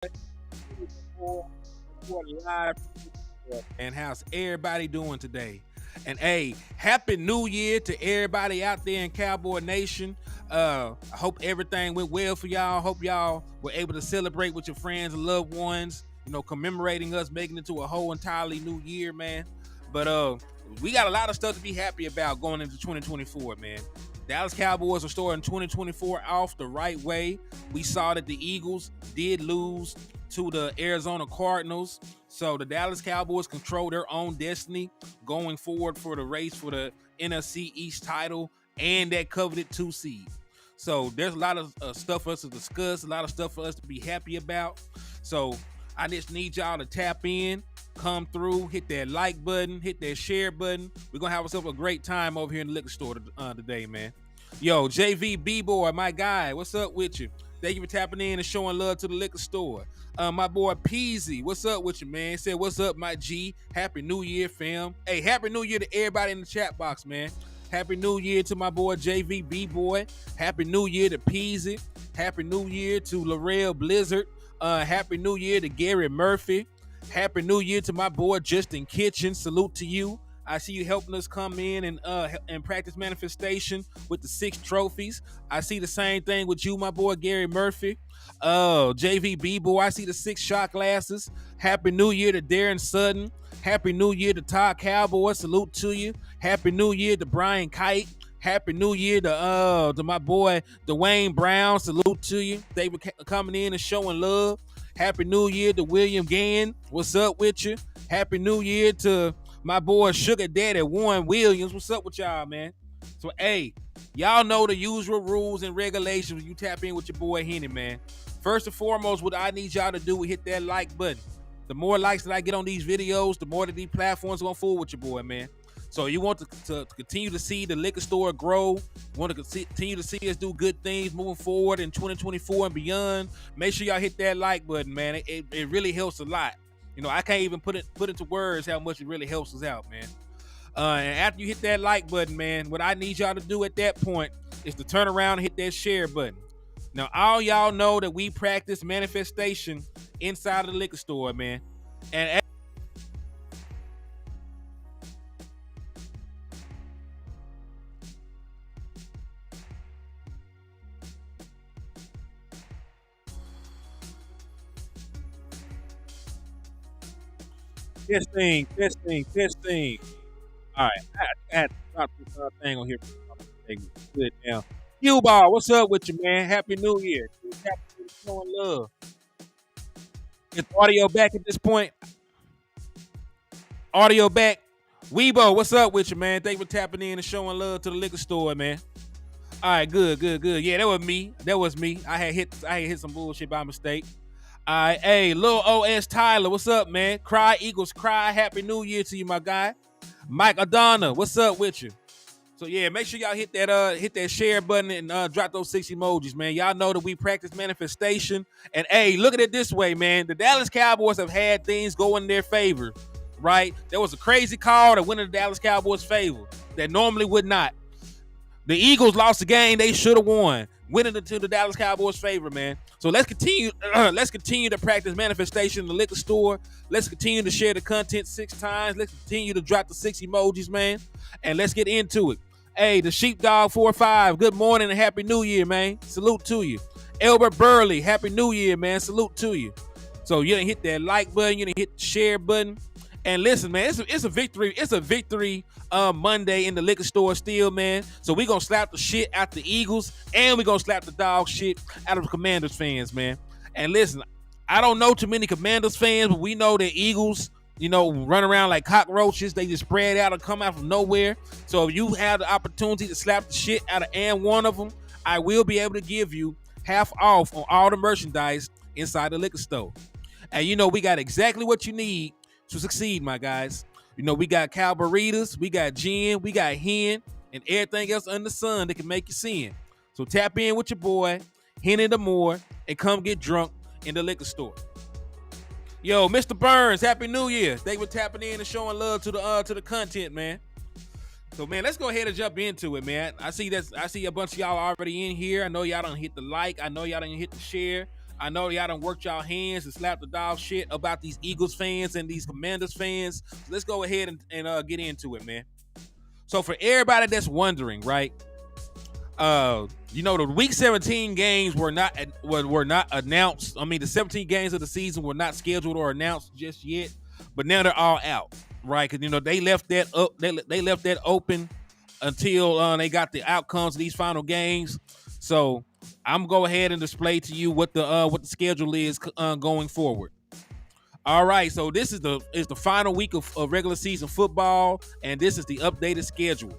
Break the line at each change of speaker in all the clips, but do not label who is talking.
Live. And how's everybody doing today? And hey, happy new year to everybody out there in Cowboy Nation. I hope everything went well for y'all. Hope y'all were able to celebrate with your friends and loved ones, commemorating us making it to a whole entirely new year, man. But we got a lot of stuff to be happy about going into 2024, man. Dallas Cowboys are starting 2024 off the right way. We saw that the Eagles did lose to the Arizona Cardinals. So the Dallas Cowboys control their own destiny going forward for the race for the NFC East title and that coveted 2 seed. So there's a lot of stuff for us to discuss, a lot of stuff for us to be happy about. So I just need y'all to tap in, come through, hit that like button, hit that share button. We're going to have ourselves a great time over here in the liquor store today, man. Yo, JV B-Boy, my guy, what's up with you? Thank you for tapping in and showing love to the liquor store. My boy Peasy, what's up with you, man? Said, what's up, my G? Happy New Year, fam. Hey, Happy New Year to everybody in the chat box, man. Happy New Year to my boy JV B-Boy. Happy New Year to Peasy. Happy New Year to Laurel Blizzard. Happy New Year to Gary Murphy. Happy New Year to my boy Justin Kitchen. Salute to you. I see you helping us come in and practice manifestation with the 6 trophies. I see the same thing with you, my boy Gary Murphy. JVB boy, I see the 6 shot glasses. Happy New Year to Darren Sutton. Happy New Year to Todd Cowboy. Salute to you. Happy New Year to Brian Kite. Happy New Year to my boy Dwayne Brown. Salute to you. They were coming in and showing love. Happy New Year to William Gann. What's up with you? Happy New Year to my boy Sugar Daddy Warren Williams. What's up with y'all, man? So, hey, y'all know the usual rules and regulations when you tap in with your boy Henny, man. First and foremost, what I need y'all to do is hit that like button. The more likes that I get on these videos, the more that these platforms are going to fool with your boy, man. So you want to continue to see the liquor store grow, want to continue to see us do good things moving forward in 2024 and beyond, make sure y'all hit that like button, man. It really helps a lot. I can't even put into words how much it really helps us out, man. And after you hit that like button, man, what I need y'all to do at that point is to turn around and hit that share button. Now, all y'all know that we practice manifestation inside of the liquor store, man. And testing. All right, I had to drop this thing on here. Good now. Cue ball, what's up with you, man? Happy New Year. Happy showing love. Is audio back at this point? Audio back. Weebo, what's up with you, man? Thank you for tapping in and showing love to the liquor store, man. All right, good. Yeah, that was me. I had hit some bullshit by mistake. All right, hey, Lil OS Tyler, what's up, man? Cry Eagles cry. Happy New Year to you, my guy. Mike Adonna, what's up with you? So yeah, make sure y'all hit that share button and drop those 6 emojis, man. Y'all know that we practice manifestation. And hey, look at it this way, man. The Dallas Cowboys have had things go in their favor, right? There was a crazy call that went in the Dallas Cowboys' favor that normally would not. The Eagles lost the game they should have won, winning into the Dallas Cowboys' favor, man. So let's continue to practice manifestation in the liquor store. Let's continue to share the content 6 times. Let's continue to drop the 6 emojis, man. And let's get into it. Hey, the Sheepdog 45, good morning and Happy New Year, man. Salute to you. Albert Burley, Happy New Year, man. Salute to you. So you didn't hit that like button, you didn't hit the share button. And listen, man, it's a victory. It's a victory Monday in the liquor store still, man. So we going to slap the shit out the Eagles, and we going to slap the dog shit out of the Commanders fans, man. And listen, I don't know too many Commanders fans, but we know that Eagles, run around like cockroaches. They just spread out and come out from nowhere. So if you have the opportunity to slap the shit out of and one of them, I will be able to give you half off on all the merchandise inside the liquor store. And we got exactly what you need to succeed, my guys. We got cow burritos, we got gin, we got hen, and everything else under the sun that can make you sin. So tap in with your boy, Hennythemoor, and come get drunk in the liquor store. Yo, Mr. Burns, Happy New Year. Thank you for tapping in and showing love to the content, man. So, man, let's go ahead and jump into it, man. I see a bunch of y'all already in here. I know y'all done hit the like. I know y'all done hit the share. I know y'all done worked y'all hands and slapped the dog shit about these Eagles fans and these Commanders fans. So let's go ahead and get into it, man. So for everybody that's wondering, right? The week 17 games were not announced. I mean, the 17 games of the season were not scheduled or announced just yet, but now they're all out, right? Because they left that up. They left that open until they got the outcomes of these final games. So I'm gonna go ahead and display to you what the schedule is going forward. All right, so this is the final week of regular season football, and this is the updated schedule.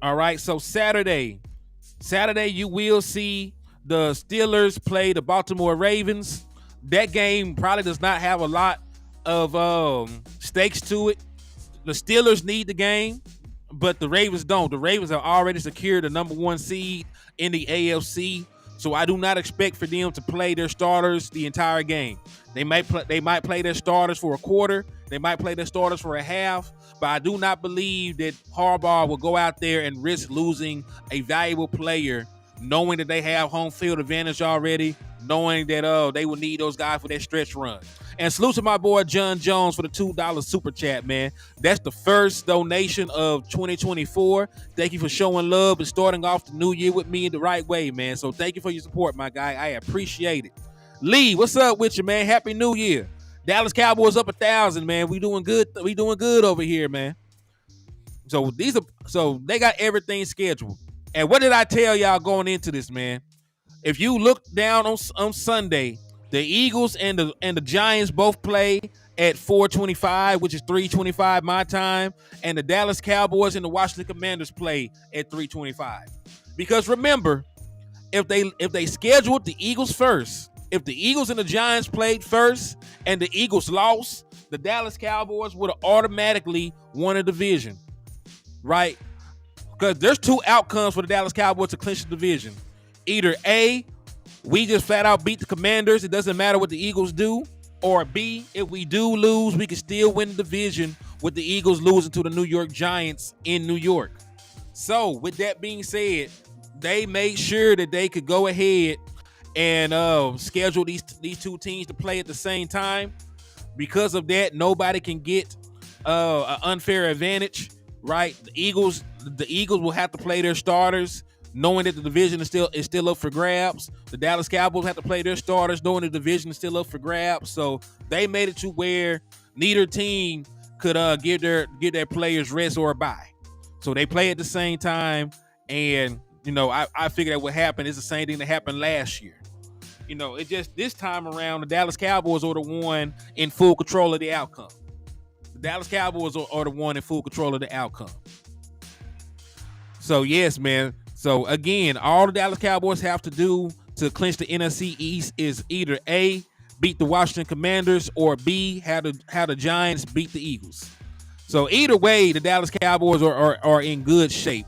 All right, so Saturday you will see the Steelers play the Baltimore Ravens. That game probably does not have a lot of stakes to it. The Steelers need the game, but the Ravens don't. The Ravens have already secured the number 1 seed in the AFC, so I do not expect for them to play their starters the entire game. They might play their starters for a quarter. They might play their starters for a half, but I do not believe that Harbaugh will go out there and risk losing a valuable player, knowing that they have home field advantage already, knowing that they will need those guys for their stretch run. And salute to my boy John Jones for the $2 super chat, man. That's the first donation of 2024. Thank you for showing love and starting off the new year with me in the right way, man. So thank you for your support, my guy. I appreciate it. Lee, what's up with you, man? Happy New Year. Dallas Cowboys up 1,000, man. We doing good. We doing good over here, man. So they got everything scheduled. And what did I tell y'all going into this, man? If you look down on Sunday, the Eagles and the Giants both play at 4:25, which is 3:25 my time, and the Dallas Cowboys and the Washington Commanders play at 3:25. Because remember, if they scheduled the Eagles first, if the Eagles and the Giants played first and the Eagles lost, the Dallas Cowboys would have automatically won a division, right? Because there's 2 outcomes for the Dallas Cowboys to clinch the division. Either A, we just flat out beat the Commanders, it doesn't matter what the Eagles do, or B, if we do lose, we can still win the division with the Eagles losing to the New York Giants in New York. So with that being said, they made sure that they could go ahead and schedule these 2 teams to play at the same time. Because of that, nobody can get an unfair advantage, right? The Eagles will have to play their starters, knowing that the division is still up for grabs. The Dallas Cowboys have to play their starters, knowing the division is still up for grabs. So they made it to where neither team could give their players rest or a bye. So they play at the same time, and I figured that what happened is the same thing that happened last year. It just this time around the Dallas Cowboys are the one in full control of the outcome. The Dallas Cowboys are the one in full control of the outcome. So yes, man. So again, all the Dallas Cowboys have to do to clinch the NFC East is either A, beat the Washington Commanders, or B, have the Giants beat the Eagles. So either way, the Dallas Cowboys are in good shape.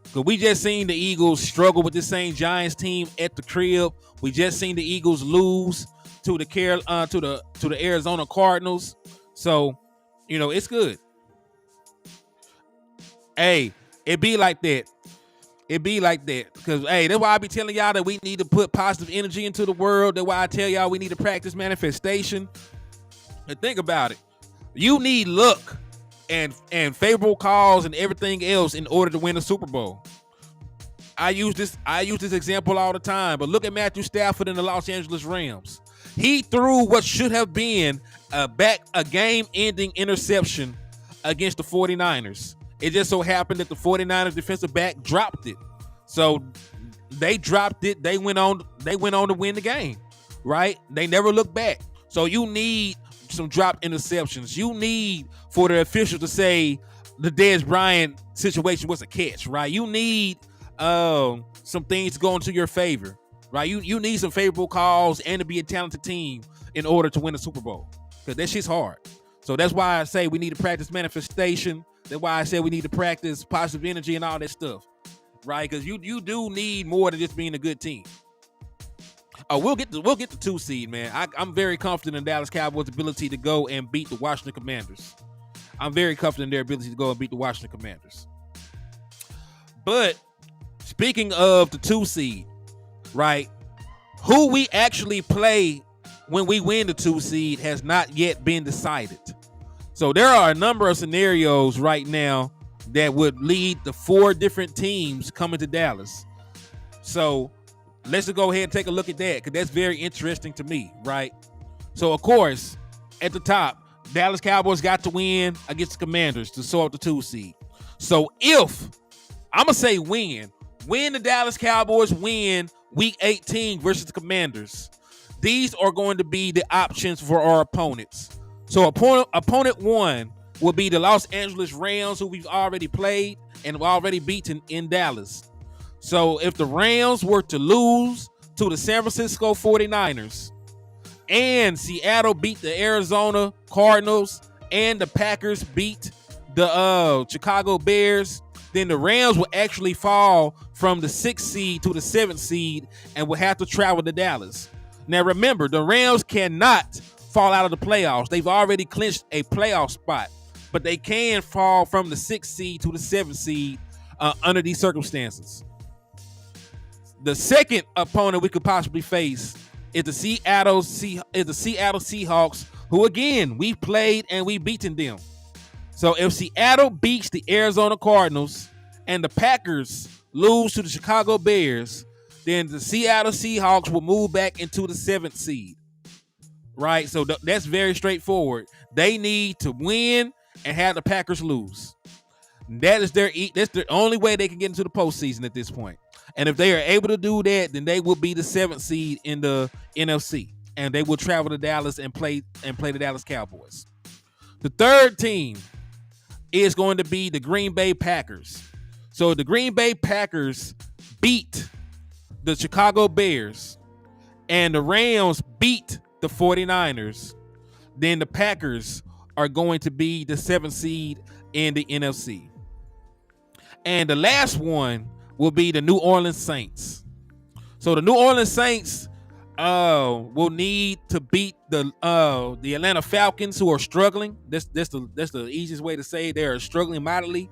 Because we just seen the Eagles struggle with this same Giants team at the crib. We just seen the Eagles lose to the Arizona Cardinals. So, it's good. Hey, it be like that. Because, hey, that's why I be telling y'all that we need to put positive energy into the world. That's why I tell y'all we need to practice manifestation. And think about it. You need luck and favorable calls and everything else in order to win a Super Bowl. I use this example all the time, but look at Matthew Stafford in the Los Angeles Rams. He threw what should have been a game-ending interception against the 49ers. It just so happened that the 49ers defensive back dropped it. So they dropped it. They went on to win the game, right? They never looked back. So you need some dropped interceptions. You need for the official to say the Dez Bryant situation was a catch, right? You need some things to go into your favor, right? You need some favorable calls and to be a talented team in order to win a Super Bowl, because that shit's hard. So that's why I say we need to practice manifestation. That's why I said we need to practice positive energy and all that stuff, right? Because you do need more than just being a good team. We'll get the 2 seed, man. I'm very confident in Dallas Cowboys' ability to go and beat the Washington Commanders. I'm very confident in their ability to go and beat the Washington Commanders. But speaking of the 2 seed, right? who we actually play when we win the 2 seed has not yet been decided. So there are a number of scenarios right now that would lead to 4 different teams coming to Dallas. So let's just go ahead and take a look at that, because that's very interesting to me, right? So, of course, at the top, Dallas Cowboys got to win against the Commanders to sort the 2 seed. So if, I'm going to say when the Dallas Cowboys win Week 18 versus the Commanders, these are going to be the options for our opponents. So opponent 1 will be the Los Angeles Rams, who we've already played and already beaten in Dallas. So if the Rams were to lose to the San Francisco 49ers and Seattle beat the Arizona Cardinals and the Packers beat the Chicago Bears, then the Rams will actually fall from the 6th seed to the 7th seed and will have to travel to Dallas. Now remember, the Rams cannot fall out of the playoffs. They've already clinched a playoff spot, but they can fall from the 6th seed to the 7th seed under these circumstances. The second opponent we could possibly face is the Seattle Seahawks, who again, we've played and we've beaten them. So if Seattle beats the Arizona Cardinals and the Packers lose to the Chicago Bears, then the Seattle Seahawks will move back into the 7th seed. Right? So that's very straightforward. They need to win and have the Packers lose. That's the only way they can get into the postseason at this point. And if they are able to do that, then they will be the 7th seed in the NFC, and they will travel to Dallas and play the Dallas Cowboys. The third team is going to be the Green Bay Packers. So the Green Bay Packers beat the Chicago Bears, and the Rams beat the 49ers. Then the Packers are going to be the 7th seed in the NFC. And the last one will be the New Orleans Saints. So the New Orleans Saints will need to beat the Atlanta Falcons, who are struggling. That's the easiest way to say it. They are struggling mightily.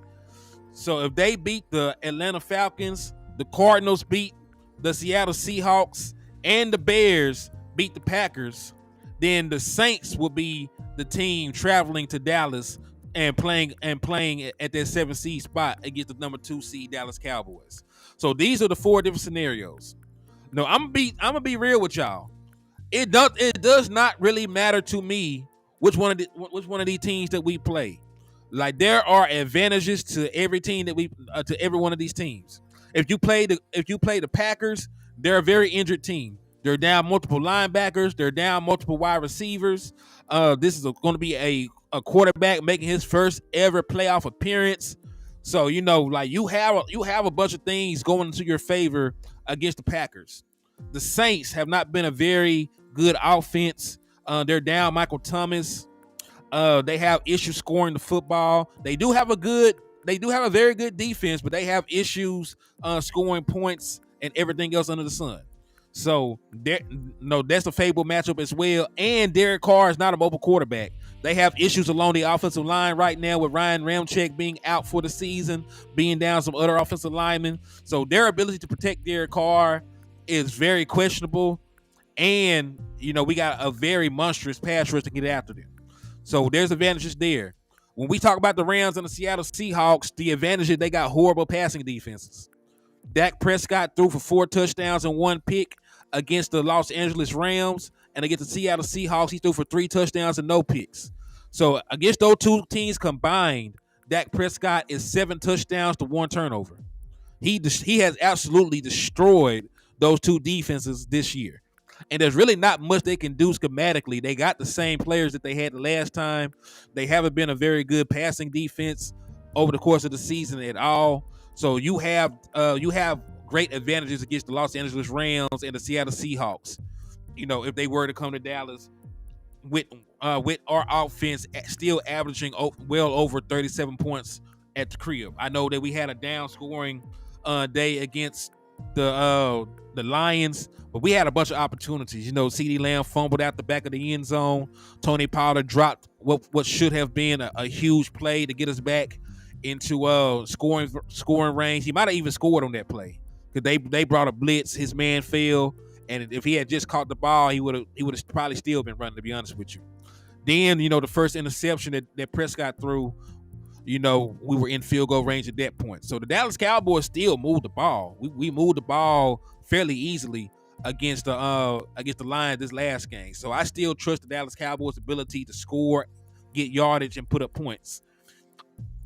So if they beat the Atlanta Falcons, the Cardinals beat the Seattle Seahawks, and the Bears beat the Packers, then the Saints will be the team traveling to Dallas and playing at their 7th seed spot against the number 2 seed Dallas Cowboys. So these are the 4 different scenarios. No, I'm gonna be real with y'all. It does not really matter to me which one of these teams that we play. Like, there are advantages to every team to every one of these teams. If you play the Packers, they're a very injured team. They're down multiple linebackers. They're down multiple wide receivers. This is going to be a quarterback making his first ever playoff appearance. So, like, you have a bunch of things going into your favor against the Packers. The Saints have not been a very good offense. They're down Michael Thomas. They have issues scoring the football. They do have a very good defense, but they have issues scoring points and everything else under the sun. So that's a favorable matchup as well. And Derek Carr is not a mobile quarterback. They have issues along the offensive line right now with Ryan Ramczyk being out for the season, being down some other offensive linemen. So their ability to protect Derek Carr is very questionable. And, we got a very monstrous pass rush to get after them. So there's advantages there. When we talk about the Rams and the Seattle Seahawks, the advantage is they got horrible passing defenses. Dak Prescott threw for 4 touchdowns and 1 pick against the Los Angeles Rams, and against the Seattle Seahawks, he threw for 3 touchdowns and no picks. So against those two teams combined, Dak Prescott is 7 touchdowns to 1 turnover. He has absolutely destroyed those two defenses this year. And there's really not much they can do schematically. They got the same players that they had the last time. They haven't been a very good passing defense over the course of the season at all. So you have great advantages against the Los Angeles Rams and the Seattle Seahawks. If they were to come to Dallas with our offense still averaging well over 37 points at the crib. I know that we had a down scoring day against the Lions, but we had a bunch of opportunities. CeeDee Lamb fumbled out the back of the end zone. Tony Pollard dropped what should have been a huge play to get us back into scoring range. He might have even scored on that play because they brought a blitz. His man fell, And if he had just caught the ball, he would have probably still been running, to be honest with you. Then, the first interception that Prescott threw, we were in field goal range at that point. So the Dallas Cowboys still moved the ball. We moved the ball fairly easily against the Lions this last game. So I still trust the Dallas Cowboys' ability to score, get yardage, and put up points,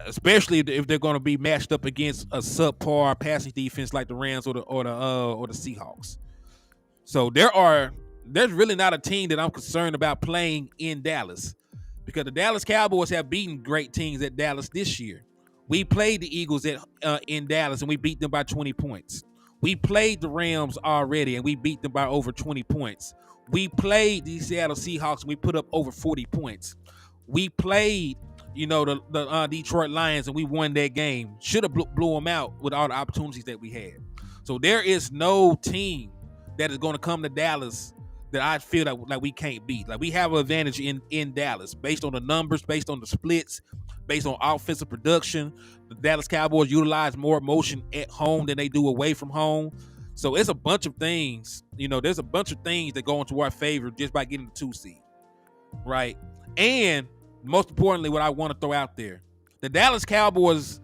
especially if they're going to be matched up against a subpar passing defense like the Rams or the Seahawks. So there's really not a team that I'm concerned about playing in Dallas, because the Dallas Cowboys have beaten great teams at Dallas this year. We played the Eagles in Dallas, and we beat them by 20 points. We played the Rams already, and we beat them by over 20 points. We played the Seattle Seahawks, and we put up over 40 points. We played, the Detroit Lions, and we won that game. Should have blew them out with all the opportunities that we had. So there is no team that is going to come to Dallas that I feel like we can't beat. Like, we have an advantage in Dallas based on the numbers, based on the splits, based on offensive production. The Dallas Cowboys utilize more motion at home than they do away from home. So it's a bunch of things, there's a bunch of things that go into our favor just by getting the 2 seed, right? And most importantly, what I want to throw out there, the Dallas Cowboys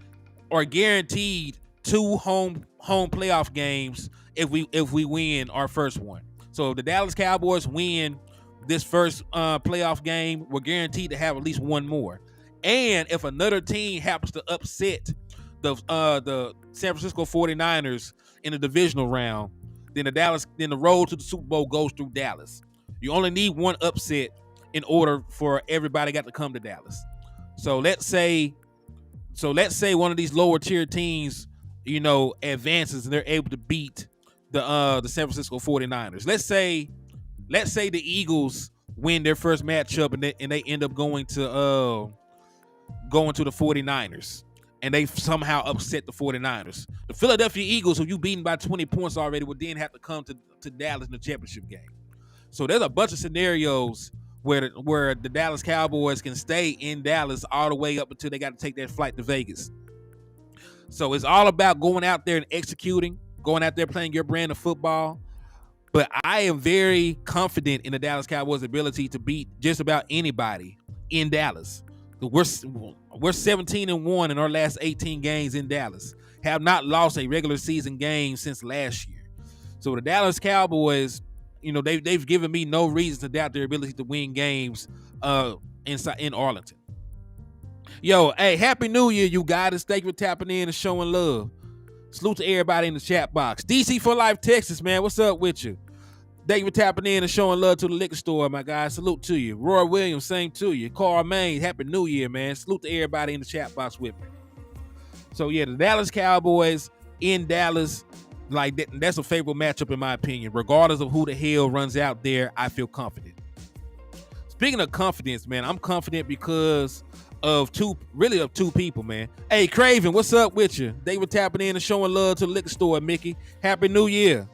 are guaranteed 2 home playoff games if we win our first one. So if the Dallas Cowboys win this first playoff game, we're guaranteed to have at least one more. And if another team happens to upset the San Francisco 49ers in the divisional round, then the road to the Super Bowl goes through Dallas. You only need one upset in order for everybody got to come to Dallas. So let's say one of these lower tier teams, advances and they're able to beat the San Francisco 49ers. Let's say the Eagles win their first matchup and they end up going to the 49ers, and they somehow upset the 49ers. The Philadelphia Eagles, who you beaten by 20 points already, would then have to come to Dallas in the championship game. So there's a bunch of scenarios where the Dallas Cowboys can stay in Dallas all the way up until they got to take that flight to Vegas. So it's all about going out there and executing, going out there playing your brand of football. But I am very confident in the Dallas Cowboys' ability to beat just about anybody in Dallas. We're 17-1 in our last 18 games in Dallas. Have not lost a regular season game since last year. So the Dallas Cowboys, they've given me no reason to doubt their ability to win games in Arlington. Yo, hey, Happy New Year, you guys. Thank you for tapping in and showing love. Salute to everybody in the chat box. DC for Life, Texas, man. What's up with you? Thank you for tapping in and showing love to the liquor store, my guys. Salute to you. Roy Williams, same to you. Carl Maine, Happy New Year, man. Salute to everybody in the chat box with me. So, yeah, the Dallas Cowboys in Dallas, like that's a favorable matchup in my opinion. Regardless of who the hell runs out there, I feel confident. Speaking of confidence, man, I'm confident because of two people, man. Hey, Craven, what's up with you? They were tapping in and showing love to the liquor store, Mickey. Happy New Year.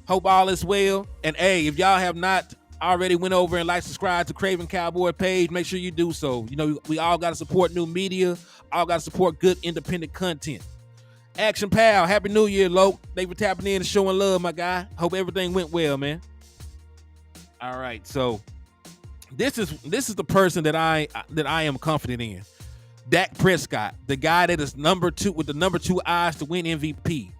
Hope all is well. And hey, if y'all have not already went over and subscribe to Craven Cowboy page, make sure you do so. We all got to support new media. All got to support good independent content. Action Pal, Happy New Year, Loke. They were tapping in and showing love, my guy. Hope everything went well, man. All right, so this is the person that I am confident in. Dak Prescott, the guy that is number 2 with the number 2 odds to win MVP.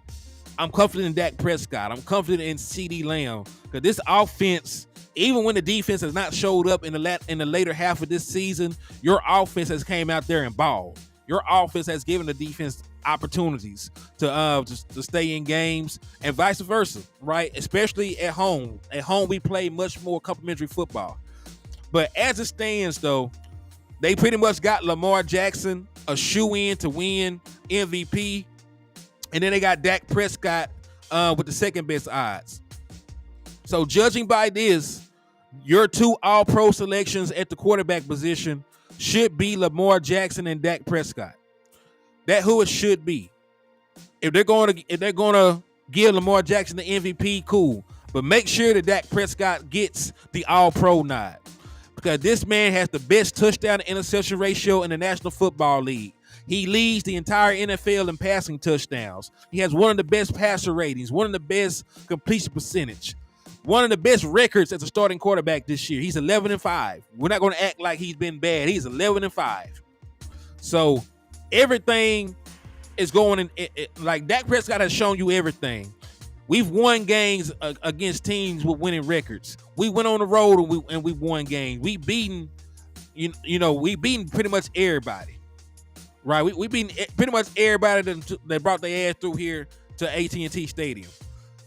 I'm confident in Dak Prescott. I'm confident in CeeDee Lamb, because this offense, even when the defense has not showed up in the later half of this season, your offense has came out there and balled. Your offense has given the defense opportunities to stay in games, and vice versa, right? Especially at home. At home, we play much more complimentary football. But as it stands, though, they pretty much got Lamar Jackson a shoe-in to win MVP. And then they got Dak Prescott with the second best odds. So judging by this, your 2 all-pro selections at the quarterback position should be Lamar Jackson and Dak Prescott. That's who it should be. If they're going to give Lamar Jackson the MVP, cool. But make sure that Dak Prescott gets the all-pro nod, because this man has the best touchdown to interception ratio in the National Football League. He leads the entire NFL in passing touchdowns. He has one of the best passer ratings, one of the best completion percentage. one of the best records as a starting quarterback this year. He's 11-5. We're not going to act like he's been bad. He's 11-5. So everything is going in. Like Dak Prescott has shown you everything. We've won games against teams with winning records. We went on the road and we won games. We beaten, we beaten pretty much everybody, right? We beaten pretty much everybody that brought their ass through here to AT&T Stadium.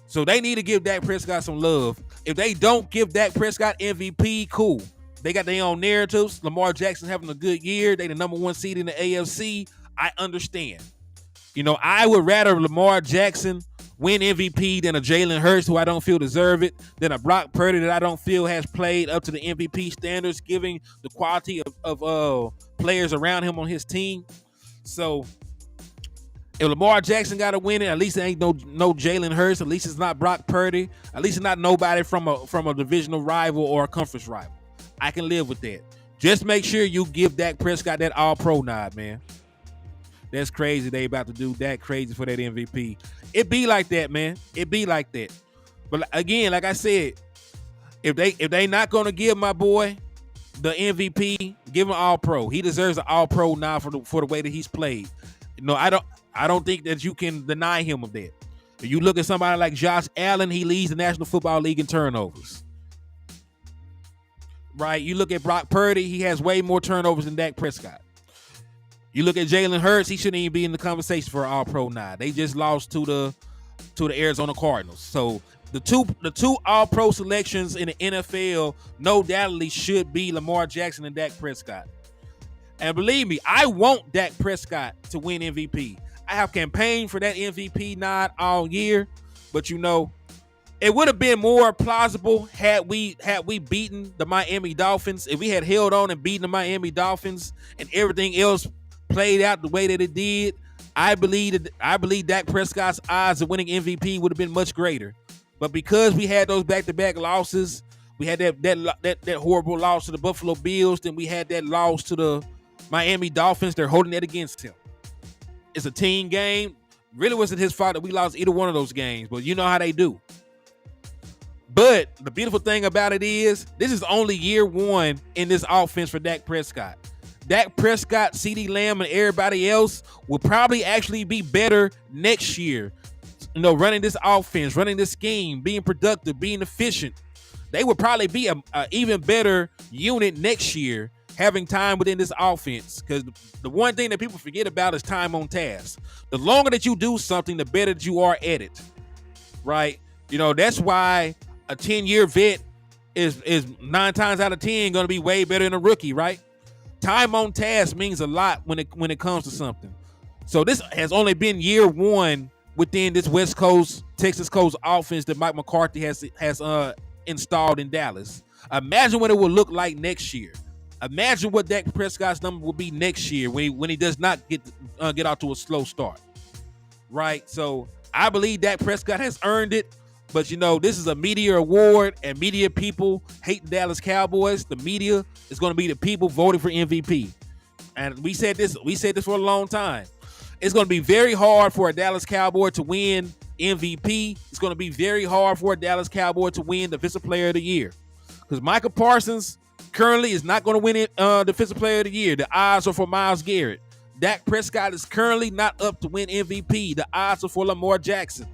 So they need to give Dak Prescott some love. If they don't give Dak Prescott MVP, cool. They got their own narratives. Lamar Jackson having a good year. They the number 1 seed in the AFC. I understand. I would rather Lamar Jackson win MVP than a Jalen Hurts, who I don't feel deserve it, than a Brock Purdy that I don't feel has played up to the MVP standards, giving the quality of players around him on his team. So if Lamar Jackson got to win it, at least it ain't no Jalen Hurts. At least it's not Brock Purdy. At least it's not nobody from a divisional rival or a conference rival. I can live with that. Just make sure you give Dak Prescott that All-Pro nod, man. That's crazy they about to do that crazy for that MVP. It be like that, man. It be like that. But again, like I said, if they not gonna give my boy the MVP, give him All-Pro. He deserves an All-Pro nod for the way that he's played. I don't think that you can deny him of that. If you look at somebody like Josh Allen, he leads the National Football League in turnovers. Right? You look at Brock Purdy, he has way more turnovers than Dak Prescott. You look at Jalen Hurts, he shouldn't even be in the conversation for an All-Pro nod. They just lost to the Arizona Cardinals. So the two All-Pro selections in the NFL no doubtly should be Lamar Jackson and Dak Prescott. And believe me, I want Dak Prescott to win MVP. I have campaigned for that MVP nod all year, but it would have been more plausible had we beaten the Miami Dolphins. If we had held on and beaten the Miami Dolphins and everything else played out the way that it did, I believe Dak Prescott's odds of winning MVP would have been much greater. But because we had those back-to-back losses, we had that horrible loss to the Buffalo Bills, then we had that loss to the Miami Dolphins. They're holding that against him. It's a team game. Really wasn't his fault that we lost either one of those games, but you know how they do. But the beautiful thing about it is this is only year one in this offense for Dak Prescott. Dak Prescott, CeeDee Lamb, and everybody else will probably actually be better next year. Running this offense, running this scheme, being productive, being efficient. They would probably be a even better unit next year, having time within this offense. Because the one thing that people forget about is time on task. The longer that you do something, the better that you are at it. Right? That's why a 10-year vet is 9 times out of 10 going to be way better than a rookie, right? Time on task means a lot when it comes to something. So this has only been year one within this West Coast, Texas Coast offense that Mike McCarthy has installed in Dallas. Imagine what it will look like next year. Imagine what Dak Prescott's number will be next year when he does not get out to a slow start. Right? So I believe Dak Prescott has earned it. But this is a media award, and media people hate the Dallas Cowboys. The media is going to be the people voting for MVP. And we said this for a long time. It's going to be very hard for a Dallas Cowboy to win MVP. It's going to be very hard for a Dallas Cowboy to win Defensive Player of the Year. Because Micah Parsons currently is not going to win it Defensive Player of the Year. The odds are for Myles Garrett. Dak Prescott is currently not up to win MVP. The odds are for Lamar Jackson.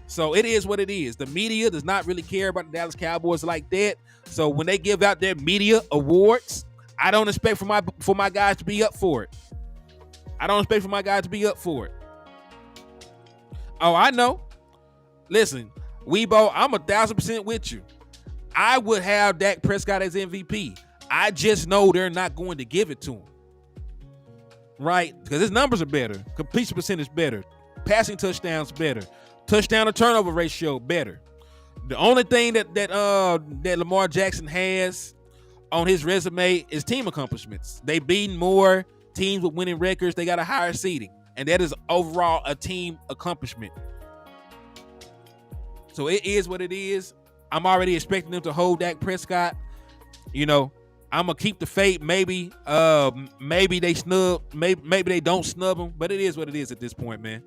So it is what it is. The media does not really care about the Dallas Cowboys like that. So when they give out their media awards, I don't expect for my guys to be up for it. I don't expect for my guys to be up for it. Oh, I know. Listen, Weibo, I'm 1,000% with you. I would have Dak Prescott as MVP. I just know they're not going to give it to him. Right? Because his numbers are better. Completion percentage better. Passing touchdowns better. Touchdown to turnover ratio better. The only thing that Lamar Jackson has on his resume is team accomplishments. They beaten more teams with winning records. They got a higher seeding, and that is overall a team accomplishment. So it is what it is. I'm already expecting them to hold Dak Prescott. I'm gonna keep the faith. Maybe they snub. Maybe they don't snub him. But it is what it is at this point, man.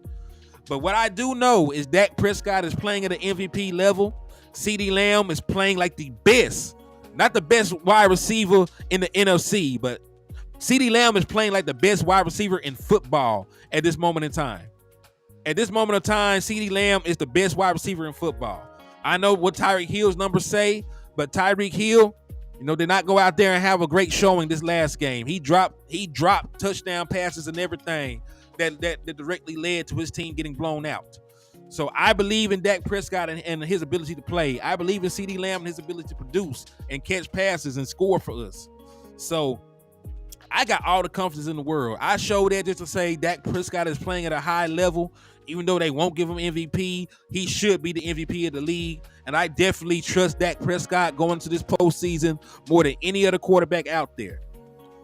But what I do know is Dak Prescott is playing at an MVP level. CeeDee Lamb is playing like the best, not the best wide receiver in the NFC, but CeeDee Lamb is playing like the best wide receiver in football at this moment in time. At this moment of time, CeeDee Lamb is the best wide receiver in football. I know what Tyreek Hill's numbers say, but Tyreek Hill, did not go out there and have a great showing this last game. He dropped touchdown passes and everything that directly led to his team getting blown out. So I believe in Dak Prescott and his ability to play. I believe in CeeDee Lamb and his ability to produce and catch passes and score for us. So I got all the confidence in the world. I showed that just to say Dak Prescott is playing at a high level. Even though they won't give him MVP, he should be the MVP of the league. And I definitely trust Dak Prescott going to this postseason more than any other quarterback out there.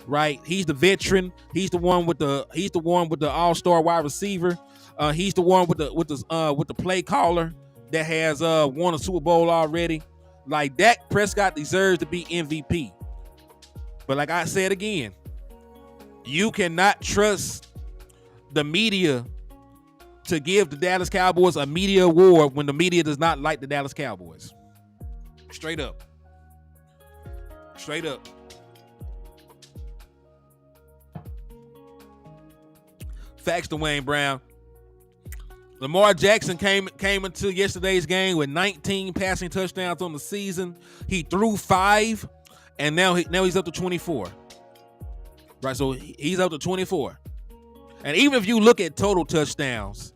Right? He's the veteran. He's the one with the all-star wide receiver. He's the one with the play caller that has won a Super Bowl already. Like, Dak Prescott deserves to be MVP. But like I said again, you cannot trust the media to give the Dallas Cowboys a media award when the media does not like the Dallas Cowboys. Straight up. Straight up. Facts to Wayne Brown. Lamar Jackson came into yesterday's game with 19 passing touchdowns on the season. He threw 5, and now he's up to 24. Right, so he's up to 24. And even if you look at total touchdowns,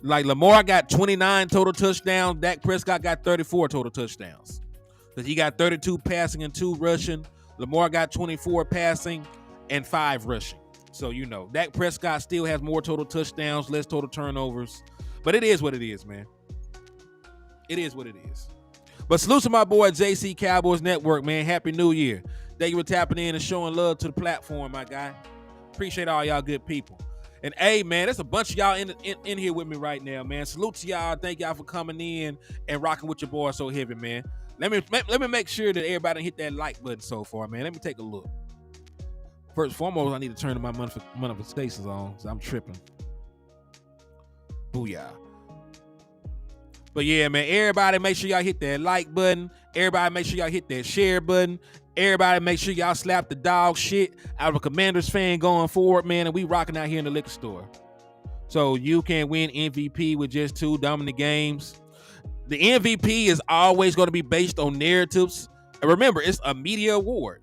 like Lamar got 29 total touchdowns, Dak Prescott got 34 total touchdowns. Because he got 32 passing and 2 rushing. Lamar got 24 passing and 5 rushing. So, Dak Prescott still has more total touchdowns, less total turnovers. But it is what it is, man. It is what it is. But salute to my boy JC Cowboys Network, man. Happy New Year. Thank you for tapping in and showing love to the platform, my guy. Appreciate all y'all good people. And hey, man, there's a bunch of y'all in here with me right now, man. Salute to y'all. Thank y'all for coming in and rocking with your boy so heavy, man. Let me make sure that everybody hit that like button so far, man. Let me take a look. First and foremost, I need to turn my manifestations on, so I'm tripping. Booyah. But yeah, man, everybody make sure y'all hit that like button. Everybody make sure y'all hit that share button. Everybody make sure y'all slap the dog shit out of a Commanders fan going forward, man, and we rocking out here in the liquor store. So you can win MVP with just 2 dominant games. The MVP is always going to be based on narratives. And remember, it's a media award.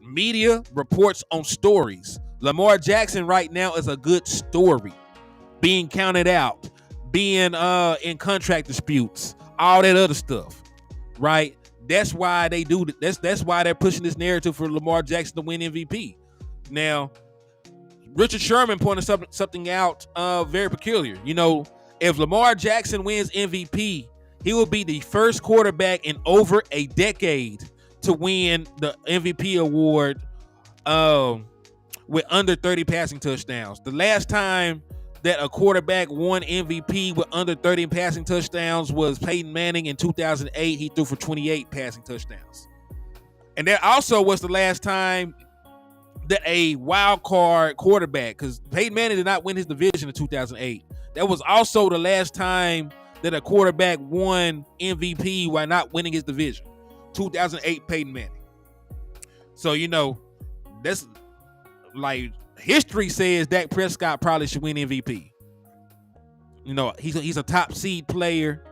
Media reports on stories. Lamar Jackson right now is a good story. Being counted out, being in contract disputes, all that other stuff, right? That's why they do. That's why they're pushing this narrative for Lamar Jackson to win MVP. Now, Richard Sherman pointed something out very peculiar. If Lamar Jackson wins MVP, he will be the first quarterback in over a decade to win the MVP award with under 30 passing touchdowns. The last time that a quarterback won MVP with under 30 passing touchdowns was Peyton Manning in 2008. He threw for 28 passing touchdowns. And that also was the last time that a wild card quarterback, because Peyton Manning did not win his division in 2008. That was also the last time that a quarterback won MVP while not winning his division. 2008 Peyton Manning. So, that's like history says Dak Prescott probably should win MVP. He's a top seed player.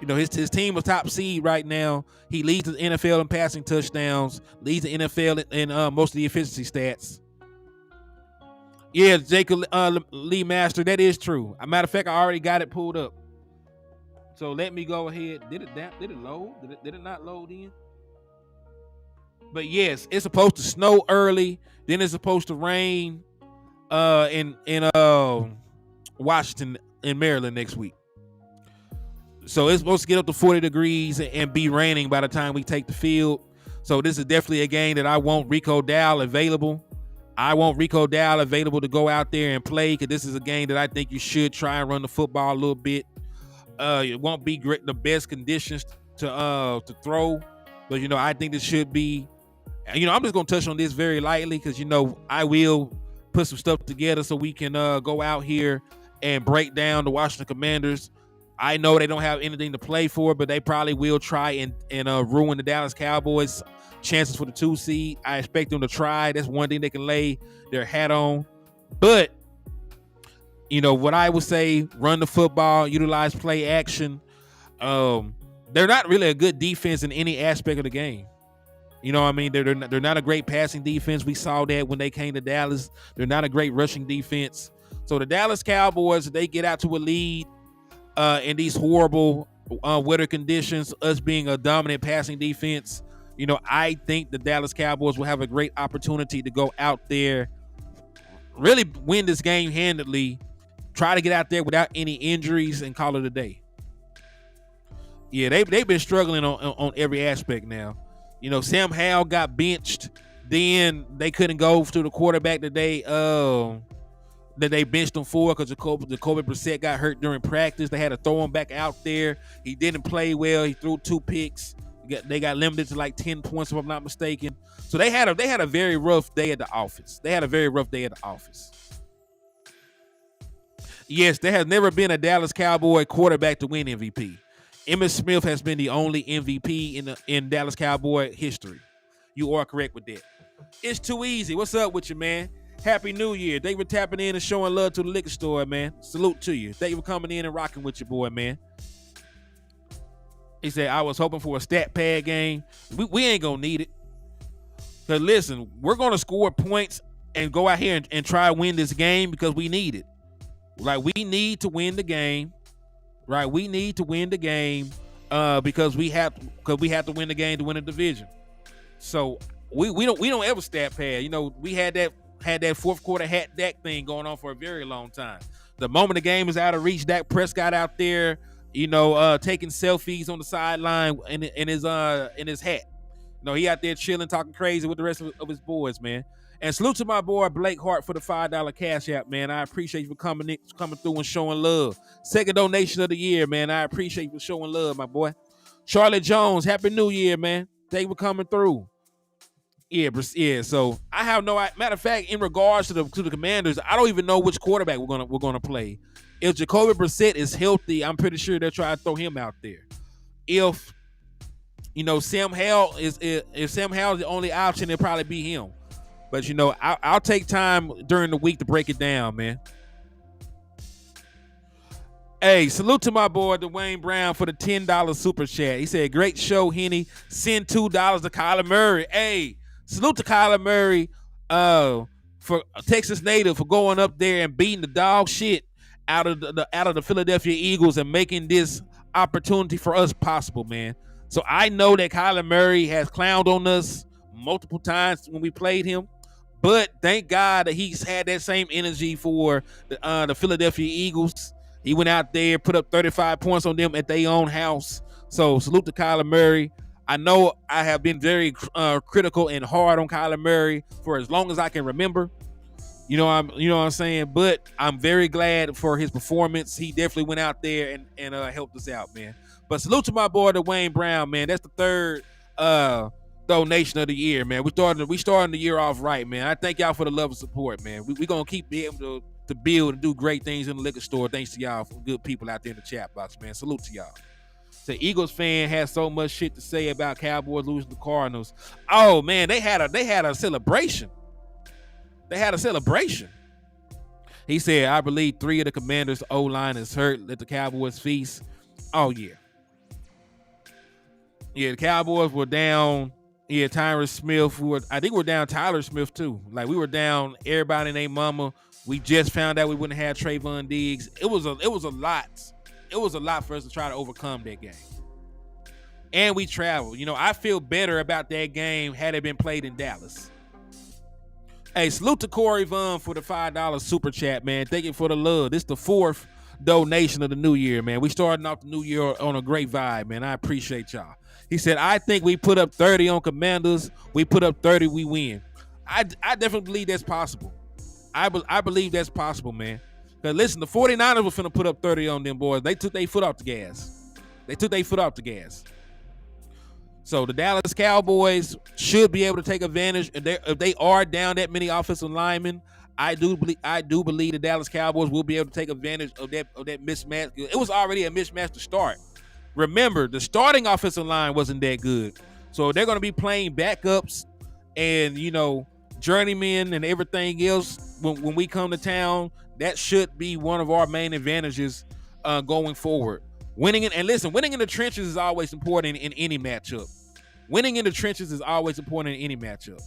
His team is top seed right now. He leads the NFL in passing touchdowns, leads the NFL in most of the efficiency stats. Yeah, Jacob Lee Master, that is true. As a matter of fact, I already got it pulled up. So let me go ahead. Did it load? Did it not load in? But yes, it's supposed to snow early. Then it's supposed to rain in Washington and Maryland next week. So it's supposed to get up to 40 degrees and be raining by the time we take the field. So this is definitely a game that I want Rico Dowell available. I want Rico Dowell available to go out there and play, because this is a game that I think you should try and run the football a little bit. It won't be the best conditions to throw, but I think this should be. I'm just gonna touch on this very lightly, because I will put some stuff together so we can go out here and break down the Washington Commanders I know they don't have anything to play for, but they probably will try and ruin the Dallas Cowboys' chances for the 2 seed. I expect them to try. That's one thing they can lay their hat on. But what I would say: run the football, utilize play action. They're not really a good defense in any aspect of the game. You know what I mean? They're not a great passing defense. We saw that when they came to Dallas. They're not a great rushing defense. So the Dallas Cowboys, they get out to a lead in these horrible weather conditions, us being a dominant passing defense. I think the Dallas Cowboys will have a great opportunity to go out there, really win this game handedly, try to get out there without any injuries, and call it a day. Yeah, they've been struggling on every aspect now. Sam Howell got benched. Then they couldn't go to the quarterback today that they benched him for because Jacoby Brissett got hurt during practice. They had to throw him back out there. He didn't play well. He threw 2 picks. They got limited to like 10 points, if I'm not mistaken. So they had a very rough day at the office. Yes, there has never been a Dallas Cowboy quarterback to win MVP. Emmitt Smith has been the only MVP in Dallas Cowboy history. You are correct with that. It's too easy. What's up with you, man? Happy New Year. Thank you for tapping in and showing love to the liquor store, man. Salute to you. Thank you for coming in and rocking with your boy, man. He said, I was hoping for a stat pad game. We ain't going to need it. Because listen, we're going to score points and go out here and try to win this game because we need it. Like, we need to win the game. Right, we need to win the game because we have to win the game to win the division. So we don't ever stat pad. We had that fourth quarter hat Dak thing going on for a very long time. The moment the game is out of reach, Dak Prescott out there, taking selfies on the sideline in his hat. He out there chilling, talking crazy with the rest of his boys, man. And salute to my boy Blake Hart for the $5 cash app, man. I appreciate you for coming through and showing love. Second donation of the year, man. I appreciate you for showing love, my boy. Charlotte Jones, Happy New Year, man. Thank you for coming through. Yeah. So I have no matter of fact, in regards to the Commanders, I don't even know which quarterback we're gonna play. If Jacoby Brissett is healthy, I'm pretty sure they'll try to throw him out there. If Sam Howell is the only option, it'll probably be him. But I'll take time during the week to break it down, man. Hey, salute to my boy Dwayne Brown for the $10 super chat. He said, "Great show, Henny. Send $2 to Kyler Murray." Hey, salute to Kyler Murray, for a Texas native, for going up there and beating the dog shit out of the Philadelphia Eagles and making this opportunity for us possible, man. So I know that Kyler Murray has clowned on us multiple times when we played him. But thank God that he's had that same energy for the Philadelphia Eagles. He went out there, put up 35 points on them at their own house. So salute to Kyler Murray. I know I have been very critical and hard on Kyler Murray for as long as I can remember. You know what I'm saying? But I'm very glad for his performance. He definitely went out there and helped us out, man. But salute to my boy Dwayne Brown, man. That's the third donation of the year, man. We starting the year off right, man. I thank y'all for the love and support, man. We gonna keep being able to build and do great things in the liquor store. Thanks to y'all for good people out there in the chat box, man. Salute to y'all. The Eagles fan has so much shit to say about Cowboys losing the Cardinals. Oh man, they had a celebration. He said, I believe 3 of the Commanders' O-line is hurt. Let the Cowboys feast. Oh yeah. Yeah, the Cowboys were down. Yeah, Tyron Smith. I think we're down Tyler Smith too. Like, we were down everybody and their mama. We just found out we wouldn't have Trayvon Diggs. It was a lot. It was a lot for us to try to overcome that game. And we traveled. I feel better about that game had it been played in Dallas. Hey, salute to Corey Vaughn for the $5 super chat, man. Thank you for the love. This is the 4th donation of the new year, man. We starting off the new year on a great vibe, man. I appreciate y'all. He said, I think we put up 30 on Commanders. We put up 30, we win. I definitely believe that's possible. I believe that's possible, man. Because listen, the 49ers were finna put up 30 on them boys. They took their foot off the gas. So the Dallas Cowboys should be able to take advantage. If they are down that many offensive linemen, I do believe the Dallas Cowboys will be able to take advantage of that mismatch. It was already a mismatch to start. Remember, the starting offensive line wasn't that good, so they're going to be playing backups and journeymen and everything else when we come to town. That should be one of our main advantages going forward. Winning in the trenches is always important in any matchup. Winning in the trenches is always important in any matchup.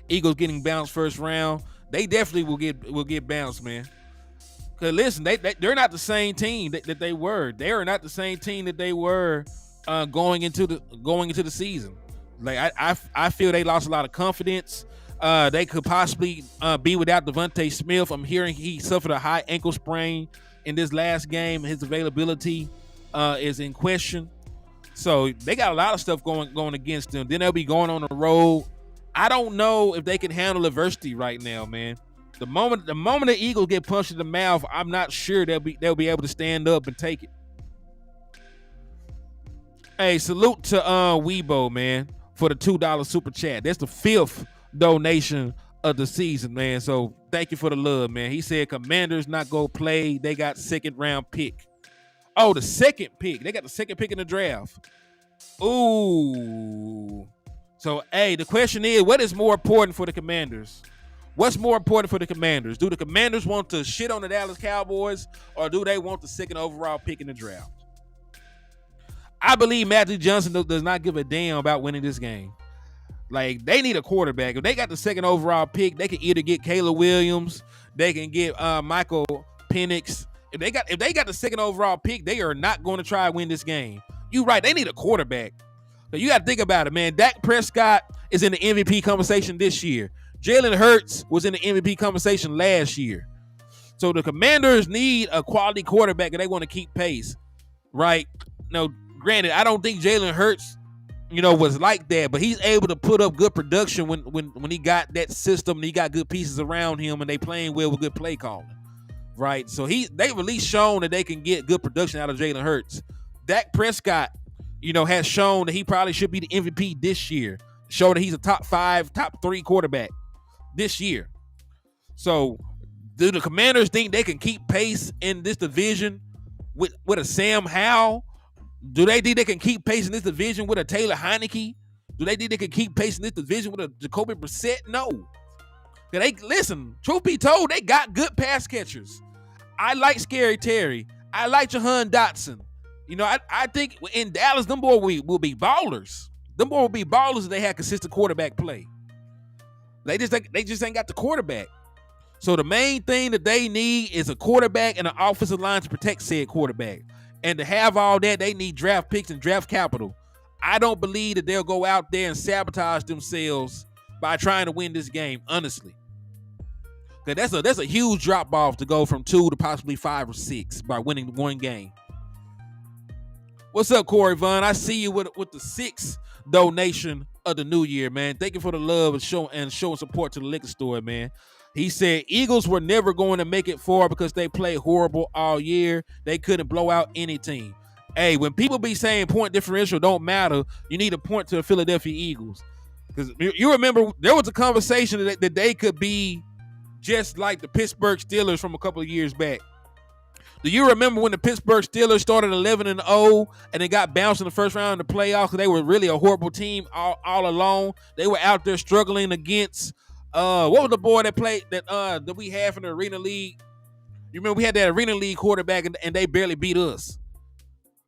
Eagles getting bounced first round. They definitely will get bounced, man. Cause listen, they're not the same team that they were. They are not the same team that they were going into the season. Like I feel they lost a lot of confidence. They could possibly be without Devontae Smith. I'm hearing he suffered a high ankle sprain in this last game. His availability is in question. So they got a lot of stuff going against them. Then they'll be going on the road. I don't know if they can handle adversity right now, man. The moment the Eagles get punched in the mouth, I'm not sure they'll be able to stand up and take it. Hey, salute to Weibo, man, for the $2 super chat. That's the 5th donation of the season, man. So thank you for the love, man. He said Commanders not go play. They got 2nd round pick. Oh, the 2nd pick. They got the 2nd pick in the draft. Ooh. So, hey, the question is, what is more important for the Commanders? What's more important for the Commanders? Do the Commanders want to shit on the Dallas Cowboys, or do they want the 2nd overall pick in the draft? I believe Matthew Johnson does not give a damn about winning this game. Like, they need a quarterback. If they got the 2nd overall pick, they can either get Caleb Williams, they can get Michael Penix. If they got the 2nd overall pick, they are not going to try to win this game. You're right. They need a quarterback. So you got to think about it, man. Dak Prescott is in the MVP conversation this year. Jalen Hurts was in the MVP conversation last year. So the Commanders need a quality quarterback, and they want to keep pace, right? Now, granted, I don't think Jalen Hurts, was like that, but he's able to put up good production when he got that system and he got good pieces around him and they playing well with good play calling, right? So they've at least shown that they can get good production out of Jalen Hurts. Dak Prescott, has shown that he probably should be the MVP this year. Show that he's a top 5, top 3 quarterback this year. So do the Commanders think they can keep pace in this division with a Sam Howell? Do they think they can keep pace in this division with a Taylor Heineke? Do they think they can keep pace in this division with a Jacoby Brissett? No. Listen, truth be told, they got good pass catchers. I like Scary Terry. I like Jahan Dotson. I think in Dallas, them boys will be ballers. Them boys will be ballers if they had consistent quarterback play. They just ain't got the quarterback. So the main thing that they need is a quarterback and an offensive line to protect said quarterback. And to have all that, they need draft picks and draft capital. I don't believe that they'll go out there and sabotage themselves by trying to win this game, honestly. Because that's a huge drop-off to go from 2 to possibly 5 or 6 by winning one game. What's up, Corey Vaughn? I see you with the 6th donation of the new year, man. Thank you for the love and showing support to the liquor store, man. He said Eagles were never going to make it far because they played horrible all year. They couldn't blow out any team. Hey, when people be saying point differential don't matter, you need to point to the Philadelphia Eagles. Because you remember there was a conversation that they could be just like the Pittsburgh Steelers from a couple of years back. Do you remember when the Pittsburgh Steelers started 11-0 and they got bounced in the first round of the playoffs because they were really a horrible team all alone? They were out there struggling against what was the boy that played that we had from the Arena League? You remember we had that Arena League quarterback and they barely beat us.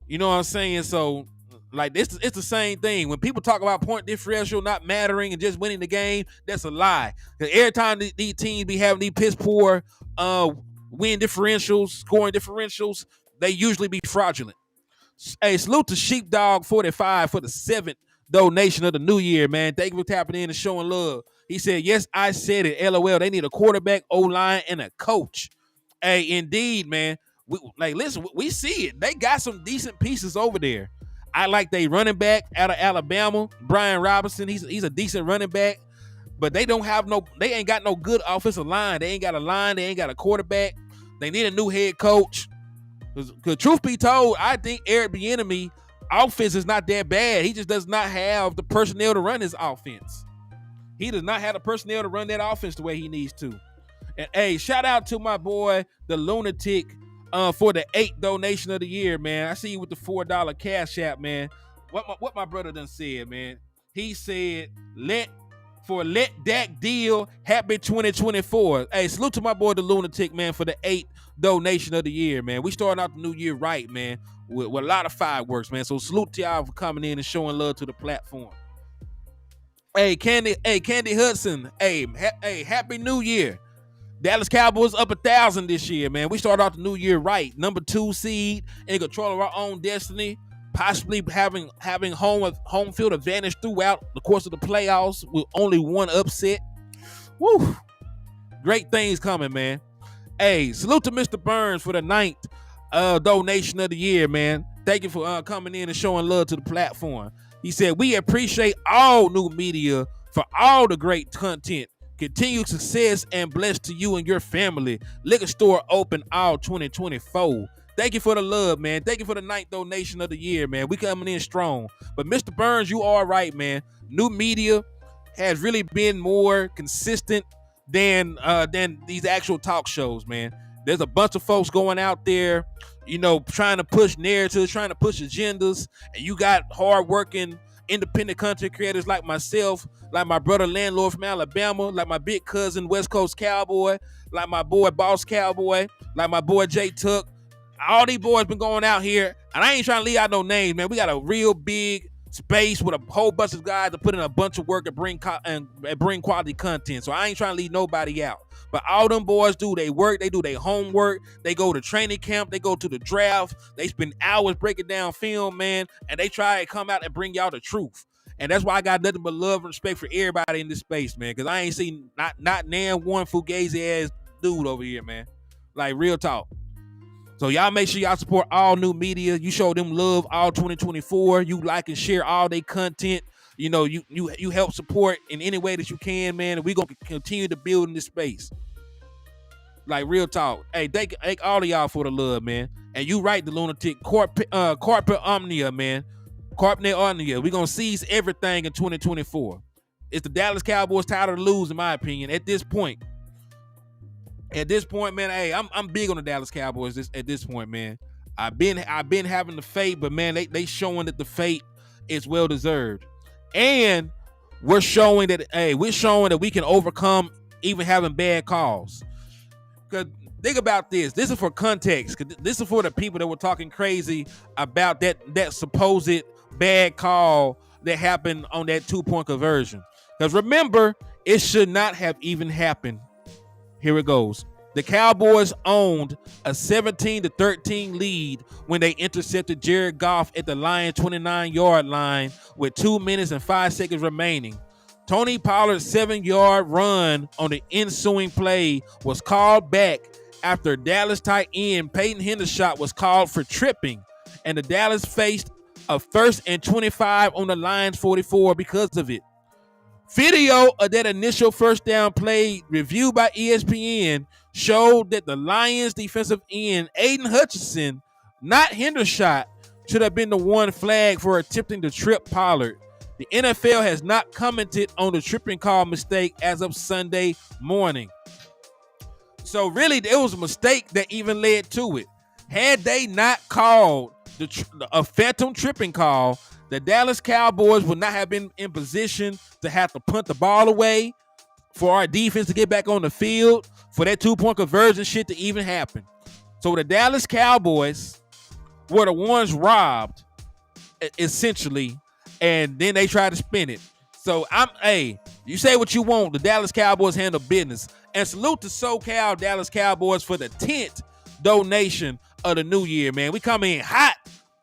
You know what I'm saying? So like it's the same thing. When people talk about point differential not mattering and just winning the game, that's a lie. Because every time these teams be having these piss poor win differentials, scoring differentials, they usually be fraudulent. Hey, salute to Sheepdog 45 for the 7th donation of the new year, man. Thank you for tapping in and showing love. He said, yes, I said it. LOL. They need a quarterback, O-line, and a coach. Hey, indeed, man. Listen, we see it. They got some decent pieces over there. I like they running back out of Alabama, Brian Robinson. He's a decent running back, but they ain't got no good offensive line. They ain't got a line. They ain't got a quarterback. They need a new head coach. Because truth be told, I think Eric Bieniemy offense is not that bad. He just does not have the personnel to run his offense. He does not have the personnel to run that offense the way he needs to. And hey, shout out to my boy, the Lunatic, for the 8th donation of the year, man. I see you with the $4 cash app, man. What my brother done said, man. He said, let Dak deal, happy 2024. Hey, salute to my boy, the Lunatic, man, for the 8th donation of the year, man. We starting out the new year right, man, with a lot of fireworks, man. So salute to y'all for coming in and showing love to the platform. Hey, Candy Hudson. Hey, happy New Year. Dallas Cowboys up 1,000 this year, man. We started off the new year right. Number 2 seed, in control of our own destiny, possibly having home field advantage throughout the course of the playoffs with only one upset. Woo! Great things coming, man. Hey, salute to Mr. Burns for the 9th donation of the year, man. Thank you for coming in and showing love to the platform. He said, we appreciate all new media for all the great content. Continued success and blessed to you and your family. Liquor store open all 2024. Thank you for the love, man. Thank you for the 9th donation of the year, man. We coming in strong. But Mr. Burns, you are right, man. New media has really been more consistent than these actual talk shows, man. There's a bunch of folks going out there, you know, trying to push narratives, trying to push agendas, and you got hardworking independent content creators like myself, like my brother Landlord from Alabama, like my big cousin West Coast Cowboy, like my boy Boss Cowboy, like my boy Jay Tuck. All these boys been going out here, and I ain't trying to leave out no names, man. We got a real big space with a whole bunch of guys to put in a bunch of work and bring quality content. So I ain't trying to leave nobody out. But all them boys do they work, they do their homework, they go to training camp, they go to the draft, they spend hours breaking down film, man, and they try to come out and bring y'all the truth. And that's why I got nothing but love and respect for everybody in this space, man, because I ain't seen not nan one fugazi ass dude over here, man. Like, real talk. So y'all make sure y'all support all new media. You show them love all 2024. You like and share all their content. You know, you help support in any way that you can, man. And we're going to continue to build in this space. Like, real talk. Hey, thank all of y'all for the love, man. And you right, the Lunatic. Carpet Omnia, man. Carpet Omnia. We're going to seize everything in 2024. It's the Dallas Cowboys tired to lose, in my opinion, at this point. At this point, man, hey, I'm big on the Dallas Cowboys at this point, man. I've been having the faith, but man, they showing that the faith is well deserved. And we're showing that, hey, we can overcome even having bad calls. Because think about this. This is for context. This is for the people that were talking crazy about that supposed bad call that happened on that 2-point conversion. Because remember, it should not have even happened. Here it goes. The Cowboys owned a 17-13 lead when they intercepted Jared Goff at the Lions 29-yard line with 2 minutes and 5 seconds remaining. Tony Pollard's 7-yard run on the ensuing play was called back after Dallas tight end Peyton Hendershot was called for tripping, and the Dallas faced a 1st and 25 on the Lions 44 because of it. Video of that initial first down play reviewed by ESPN showed that the Lions defensive end Aiden Hutchinson, not Hendershot, should have been the one flagged for attempting to trip Pollard. The NFL has not commented on the tripping call mistake as of Sunday morning. So really, there was a mistake that even led to it. Had they not called a phantom tripping call, the Dallas Cowboys would not have been in position to have to punt the ball away, for our defense to get back on the field, for that 2-point conversion shit to even happen. So the Dallas Cowboys were the ones robbed, essentially, and then they tried to spin it. So you say what you want. The Dallas Cowboys handle business. And salute to SoCal Dallas Cowboys for the 10th donation of the new year, man. We come in hot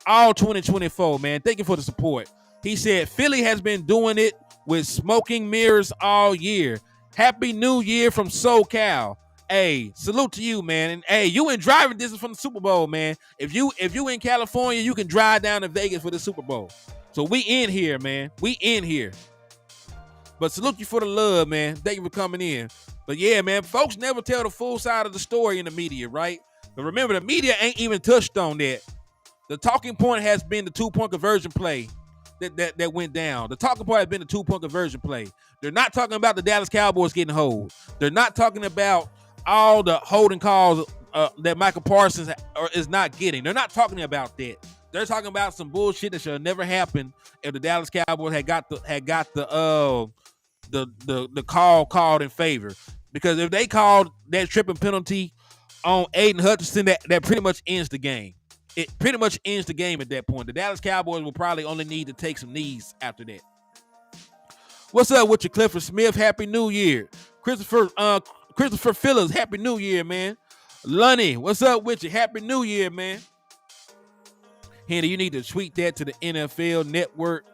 all 2024, man. Thank you for the support. He said, Philly has been doing it with smoking mirrors all year. Happy New Year from SoCal. Hey, salute to you, man. And hey, you in driving distance from the Super Bowl, man. If you in California, you can drive down to Vegas for the Super Bowl. So we in here, man. We in here. But salute you for the love, man. Thank you for coming in. But yeah, man, folks never tell the full side of the story in the media, right? But remember, the media ain't even touched on that. The talking point has been the 2-point conversion play. that went down. The talking point has been the 2-point conversion play. They're not talking about the Dallas Cowboys getting hold. They're not talking about all the holding calls that Michael Parsons is not getting. They're not talking about that. They're talking about some bullshit that should have never happened if the Dallas Cowboys had got the call called in favor. Because if they called that tripping penalty on Aiden Hutchinson, that pretty much ends the game. It pretty much ends the game at that point. The Dallas Cowboys will probably only need to take some knees after that. What's up with you, Clifford Smith? Happy New Year. Christopher Phillips, Happy New Year, man. Lunny, what's up with you? Happy New Year, man. Henny, you need to tweet that to the NFL Network.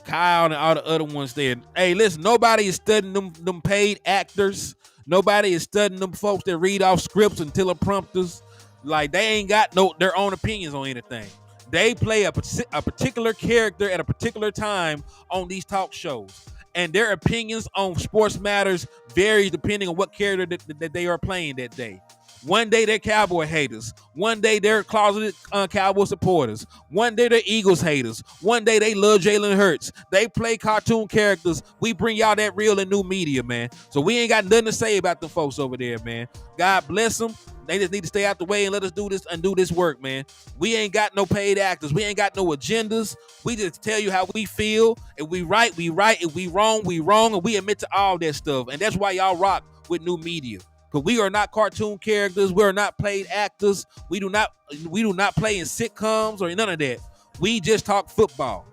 Kyle and all the other ones there. Hey, listen, nobody is studying them paid actors. Nobody is studying them folks that read off scripts and teleprompters. Like, they ain't got their own opinions on anything. They play a particular character at a particular time on these talk shows. And their opinions on sports matters varies depending on what character that they are playing that day. One day they're Cowboy haters. One day they're closeted Cowboy supporters. One day they're Eagles haters. One day they love Jalen Hurts. They play cartoon characters. We bring y'all that real and new media, man. So we ain't got nothing to say about the folks over there, man. God bless them. They just need to stay out the way and let us do this work, man. We ain't got no paid actors. We ain't got no agendas. We just tell you how we feel. If we right, we right. If we wrong, we wrong. And we admit to all that stuff. And that's why y'all rock with new media. Because we are not cartoon characters. We are not paid actors. We do not play in sitcoms or none of that. We just talk football.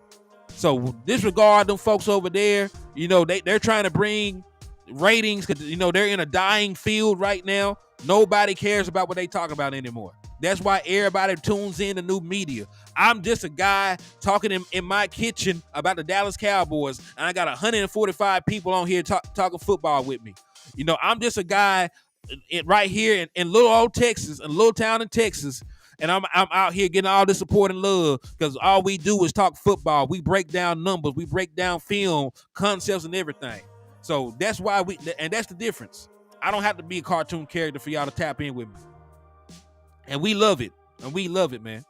So disregard them folks over there. You know, they're trying to bring ratings because, you know, they're in a dying field right now. Nobody cares about what they talk about anymore. That's why everybody tunes in to new media. I'm just a guy talking in my kitchen about the Dallas Cowboys, and I got 145 people on here talking football with me. You know, I'm just a guy right here in little old Texas, in a little town in Texas, and I'm out here getting all this support and love because all we do is talk football. We break down numbers, we break down film, concepts, and everything. So that's why and that's the difference. I don't have to be a cartoon character for y'all to tap in with me. And we love it. And we love it, man.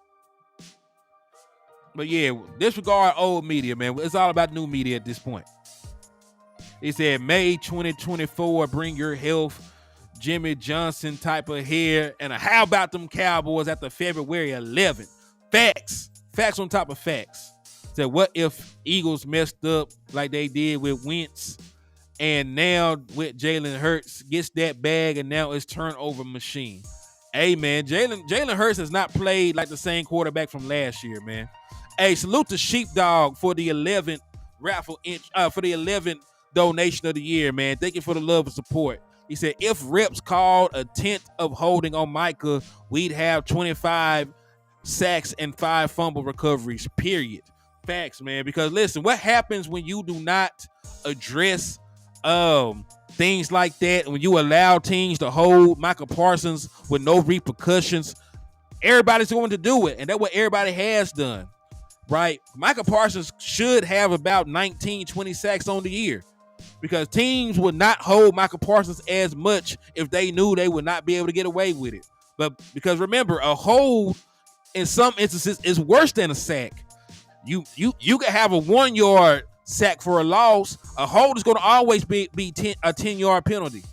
But yeah, disregard old media, man. It's all about new media at this point. It said May 2024, bring your health, Jimmy Johnson type of hair. And how about them Cowboys after February 11th? Facts. Facts on top of facts. Said, what if Eagles messed up like they did with Wentz? And now with Jalen Hurts gets that bag, and now it's turnover machine. Hey, man, Jalen Hurts has not played like the same quarterback from last year, man. Hey, salute to Sheepdog for the 11th for the 11th donation of the year, man. Thank you for the love and support. He said, if reps called a tenth of holding on Micah, we'd have 25 sacks and 5 fumble recoveries, period. Facts, man. Because listen, what happens when you do not address things like that, when you allow teams to hold Michael Parsons with no repercussions? Everybody's going to do it, and that's what everybody has done, right? Michael Parsons should have about 19-20 sacks on the year, because teams would not hold Michael Parsons as much if they knew they would not be able to get away with it. But because remember, a hold in some instances is worse than a sack. You can have a 1-yard sack for a loss. A hold is going to always be a 10-yard penalty.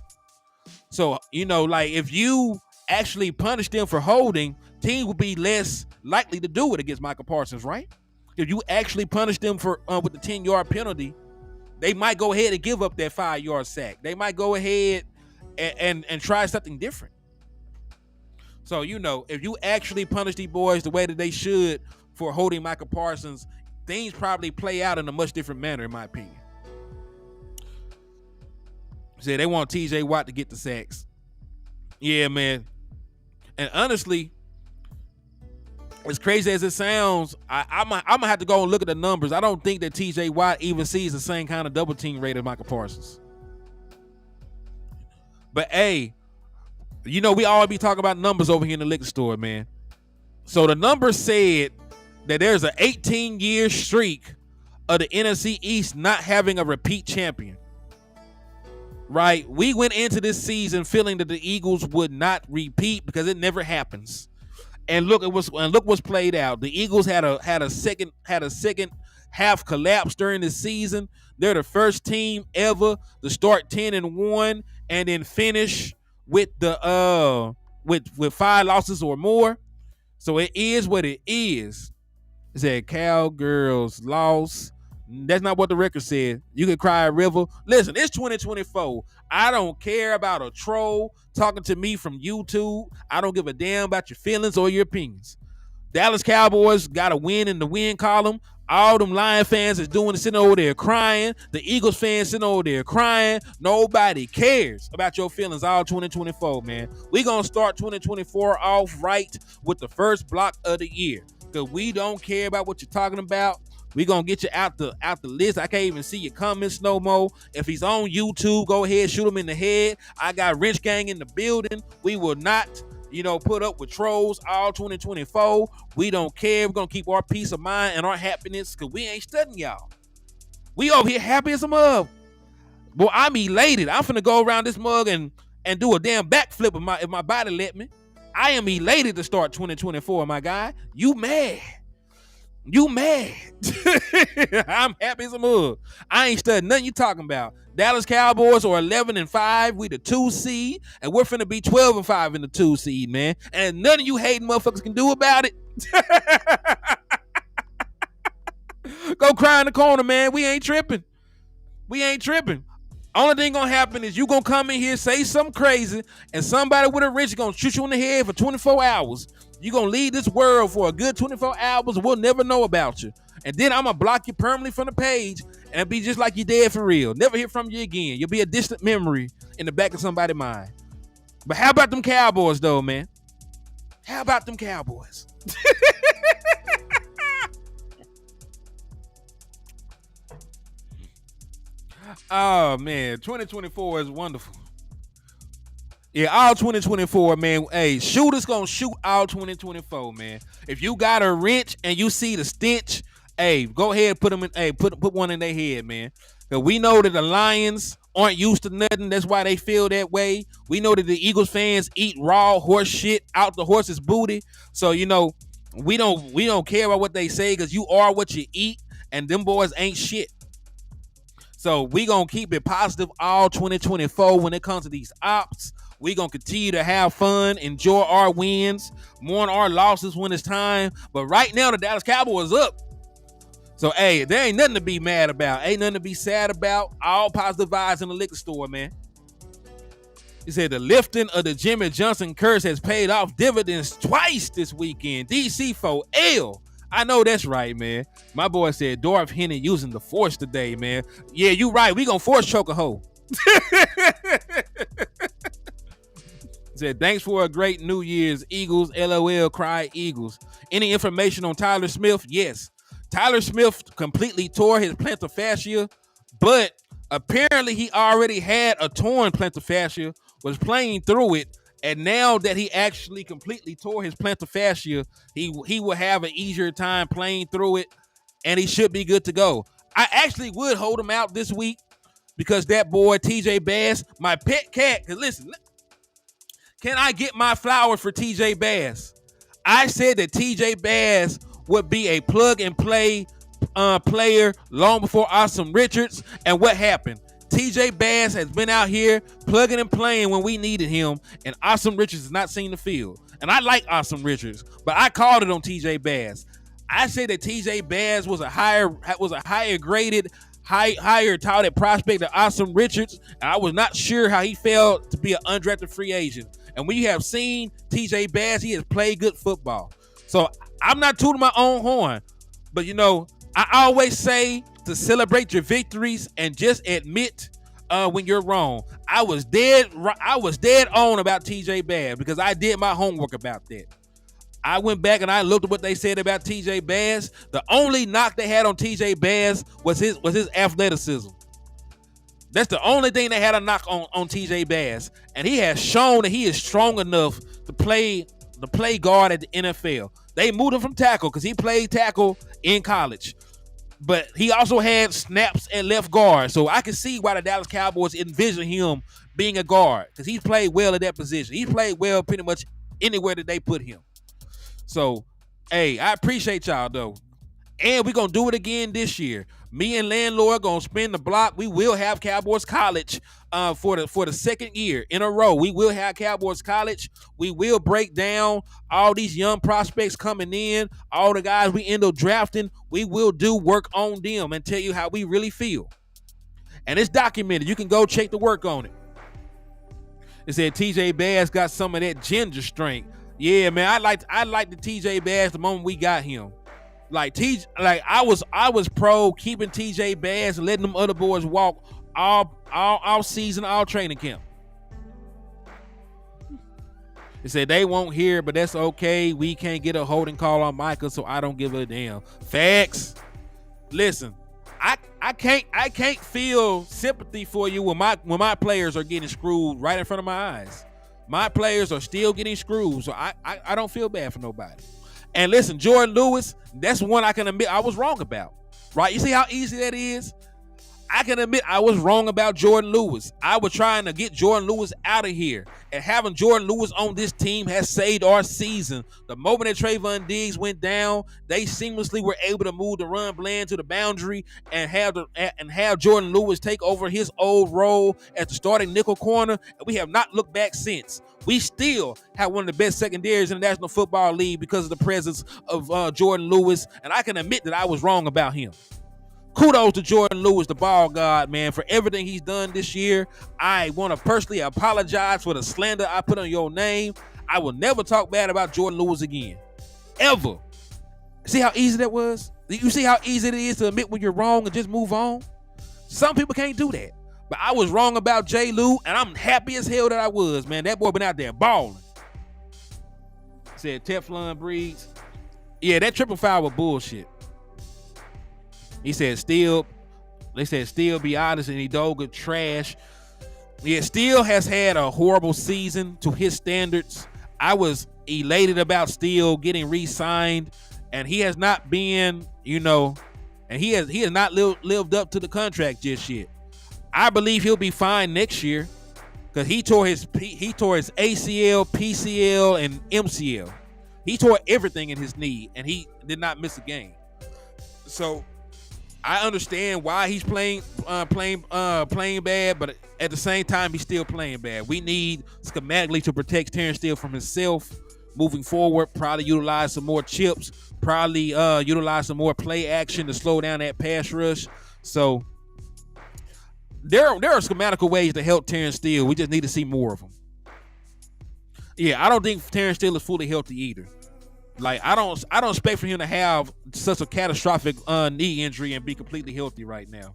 So, you know, like if you actually punish them for holding, teams will be less likely to do it against Michael Parsons, right? If you actually punish them for with the 10-yard penalty, they might go ahead and give up that 5-yard sack. They might go ahead and try something different. So, you know, if you actually punish these boys the way that they should for holding Michael Parsons, things probably play out in a much different manner, in my opinion. Say they want TJ Watt to get the sacks. Yeah, man. And honestly, as crazy as it sounds, I'm gonna have to go and look at the numbers. I don't think that TJ Watt even sees the same kind of double team rate as Michael Parsons. But hey, you know, we always be talking about numbers over here in the liquor store, man. So the numbers said that there's an 18-year streak of the NFC East not having a repeat champion. Right? We went into this season feeling that the Eagles would not repeat because it never happens. And look what's played out. The Eagles had a second have collapsed during the season. They're the first team ever to start 10-1 and then finish with the with 5 losses or more. So it is what it is. It said Cowgirls lost. That's not what the record said. You can cry a river. Listen, it's 2024. I don't care about a troll talking to me from YouTube. I don't give a damn about your feelings or your opinions. Dallas Cowboys got a win in the win column. All them Lion fans is doing is sitting over there crying. The Eagles fans sitting over there crying. Nobody cares about your feelings all 2024, man. We gonna start 2024 off right with the first block of the year. Cause we don't care about what you're talking about. We gonna get you out the list. I can't even see your comments no more. If he's on YouTube, go ahead, shoot him in the head. I got Wrench Gang in the building. We will not, put up with trolls all 2024. We don't care. We're gonna keep our peace of mind and our happiness because we ain't studying y'all. We over here happy as a mug. Boy, I'm elated. I'm finna go around this mug and do a damn backflip if my body let me. I am elated to start 2024, my guy. You mad. I'm happy as a mug. I ain't studying nothing you talking about. Dallas Cowboys are 11-5. We the 2 seed, and we're finna be 12-5 in the 2 seed, man. And none of you hating motherfuckers can do about it. Go cry in the corner, man. We ain't tripping. Only thing gonna happen is you gonna come in here, say something crazy, and somebody with a wrench gonna shoot you in the head for 24 hours. You gonna leave this world for a good 24 hours, and we'll never know about you. And then I'm gonna block you permanently from the page, and it'll be just like you're dead for real. Never hear from you again. You'll be a distant memory in the back of somebody's mind. But how about them Cowboys, though, man? How about them Cowboys? Oh, man. 2024 is wonderful. Yeah, all 2024, man. Hey, shooters gonna shoot all 2024, man. If you got a wrench and you see the stench, hey, go ahead and put them in. Hey, put one in their head, man. Cause we know that the Lions aren't used to nothing. That's why they feel that way. We know that the Eagles fans eat raw horse shit out the horse's booty. So we don't care about what they say because you are what you eat, and them boys ain't shit. So we gonna keep it positive all 2024 when it comes to these ops. We gonna continue to have fun, enjoy our wins, mourn our losses when it's time. But right now, the Dallas Cowboys up. So, hey, there ain't nothing to be mad about. Ain't nothing to be sad about. All positive vibes in the liquor store, man. He said the lifting of the Jimmy Johnson curse has paid off dividends twice this weekend. DC for L. I know that's right, man. My boy said Dorf Henny using the force today, man. Yeah, you right. We gonna force choke a hoe. Said, thanks for a great New Year's, Eagles. LOL, cry Eagles. Any information on Tyler Smith? Yes. Tyler Smith completely tore his plantar fascia, but apparently he already had a torn plantar fascia, was playing through it, and now that he actually completely tore his plantar fascia, he will have an easier time playing through it, and he should be good to go. I actually would hold him out this week because that boy, TJ Bass, my pet cat, because listen, can I get my flowers for TJ Bass? I said that TJ Bass would be a plug and play player long before Awesome Richards. And what happened? TJ Bass has been out here plugging and playing when we needed him, and Awesome Richards has not seen the field. And I like Awesome Richards, but I called it on TJ Bass. I said that TJ Bass was a higher graded, higher touted prospect than Awesome Richards, and I was not sure how he failed to be an undrafted free agent. And when you have seen TJ Bass, he has played good football. So I'm not tooting my own horn, but I always say to celebrate your victories and just admit when you're wrong. I was dead on about TJ Bass because I did my homework about that. I went back and I looked at what they said about TJ Bass. The only knock they had on TJ Bass was his athleticism. That's the only thing they had a knock on TJ Bass, and he has shown that he is strong enough to play guard at the NFL. They moved him from tackle because he played tackle in college, but he also had snaps at left guard. So I can see why the Dallas Cowboys envision him being a guard because he played well at that position. He played well pretty much anywhere that they put him. So, hey, I appreciate y'all though. And we're gonna do it again this year. Me and landlord gonna spin the block. We will have Cowboys College for the second year in a row. We will have Cowboys College. We will break down all these young prospects coming in, all the guys we end up drafting. We will do work on them and tell you how we really feel. And it's documented. You can go check the work on it. It said TJ Bass got some of that ginger strength. Yeah, man, I like the TJ Bass the moment we got him. Like I was pro keeping TJ Bass and letting them other boys walk all season, all training camp. They said they won't hear, but that's okay. We can't get a holding call on Micah, so I don't give a damn. Facts. Listen, I can't feel sympathy for you when my players are getting screwed right in front of my eyes. My players are still getting screwed, so I don't feel bad for nobody. And listen, Jordan Lewis, that's one I can admit I was wrong about. Right? You see how easy that is? I can admit I was wrong about Jordan Lewis. I was trying to get Jordan Lewis out of here. And having Jordan Lewis on this team has saved our season. The moment that Trayvon Diggs went down, they seamlessly were able to move the run blend to the boundary and have Jordan Lewis take over his old role as the starting nickel corner. And we have not looked back since. We still have one of the best secondaries in the National Football League because of the presence of Jordan Lewis. And I can admit that I was wrong about him. Kudos to Jordan Lewis, the ball god, man, for everything he's done this year. I want to personally apologize for the slander I put on your name. I will never talk bad about Jordan Lewis again. Ever. See how easy that was? You see how easy it is to admit when you're wrong and just move on? Some people can't do that. But I was wrong about J. Lou, and I'm happy as hell that I was, man. That boy been out there balling. Said Teflon breeds. Yeah, that triple foul was bullshit. He said they said Steele, be honest, and Edoga trash. Yeah, Steele has had a horrible season to his standards. I was elated about Steele getting re-signed, and he has not been, and he has not lived up to the contract just yet. I believe he'll be fine next year because he tore his ACL, PCL, and MCL. He tore everything in his knee, and he did not miss a game. So I understand why he's playing bad, but at the same time, he's still playing bad. We need schematically to protect Terrence Steele from himself moving forward. Probably utilize some more chips. Probably utilize some more play action to slow down that pass rush. So there are schematical ways to help Terrence Steele. We just need to see more of them. Yeah, I don't think Terrence Steele is fully healthy either. Like I don't expect for him to have such a catastrophic knee injury and be completely healthy right now.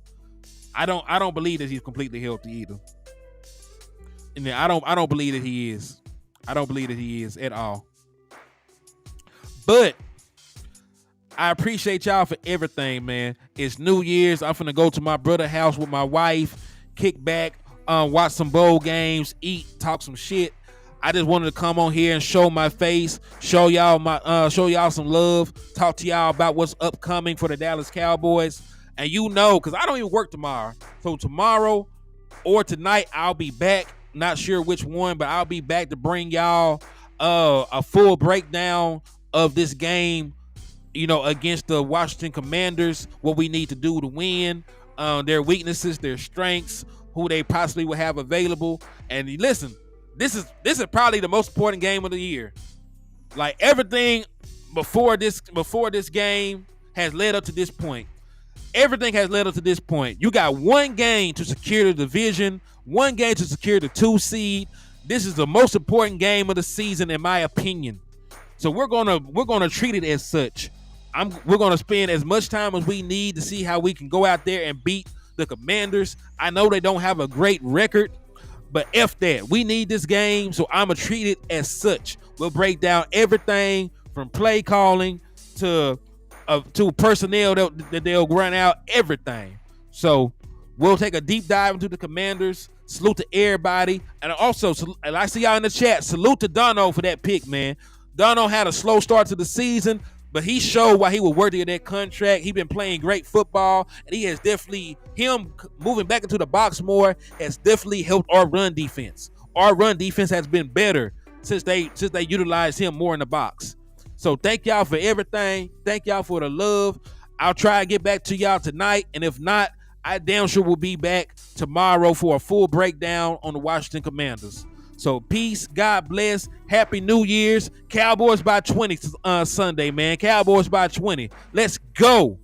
I don't believe that he's completely healthy either. And then I don't believe that he is. I don't believe that he is at all. But I appreciate y'all for everything, man. It's New Year's. I'm finna go to my brother's house with my wife, kick back, watch some bowl games, eat, talk some shit. I just wanted to come on here and show my face, show y'all some love, talk to y'all about what's upcoming for the Dallas Cowboys. And because I don't even work tomorrow. So tomorrow or tonight, I'll be back. Not sure which one, but I'll be back to bring y'all a full breakdown of this game, against the Washington Commanders, what we need to do to win, their weaknesses, their strengths, who they possibly will have available. And listen, this is probably the most important game of the year. Like everything before this game has led up to this point. Everything has led up to this point. You got one game to secure the division, one game to secure the 2 seed. This is the most important game of the season, in my opinion. So we're gonna treat it as such. We're gonna spend as much time as we need to see how we can go out there and beat the Commanders. I know they don't have a great record, but F that. We need this game, so I'm going to treat it as such. We'll break down everything from play calling to personnel that they'll run out, everything. So we'll take a deep dive into the Commanders. Salute to everybody. And also, and I see y'all in the chat, salute to Dono for that pick, man. Dono had a slow start to the season, but he showed why he was worthy of that contract. He's been playing great football, and he has definitely, him moving back into the box more has definitely helped our run defense. Our run defense has been better since they utilized him more in the box. So thank y'all for everything. Thank y'all for the love. I'll try to get back to y'all tonight, and if not, I damn sure will be back tomorrow for a full breakdown on the Washington Commanders. So peace, God bless, Happy New Year's. Cowboys by 20 Sunday, man. Cowboys by 20. Let's go.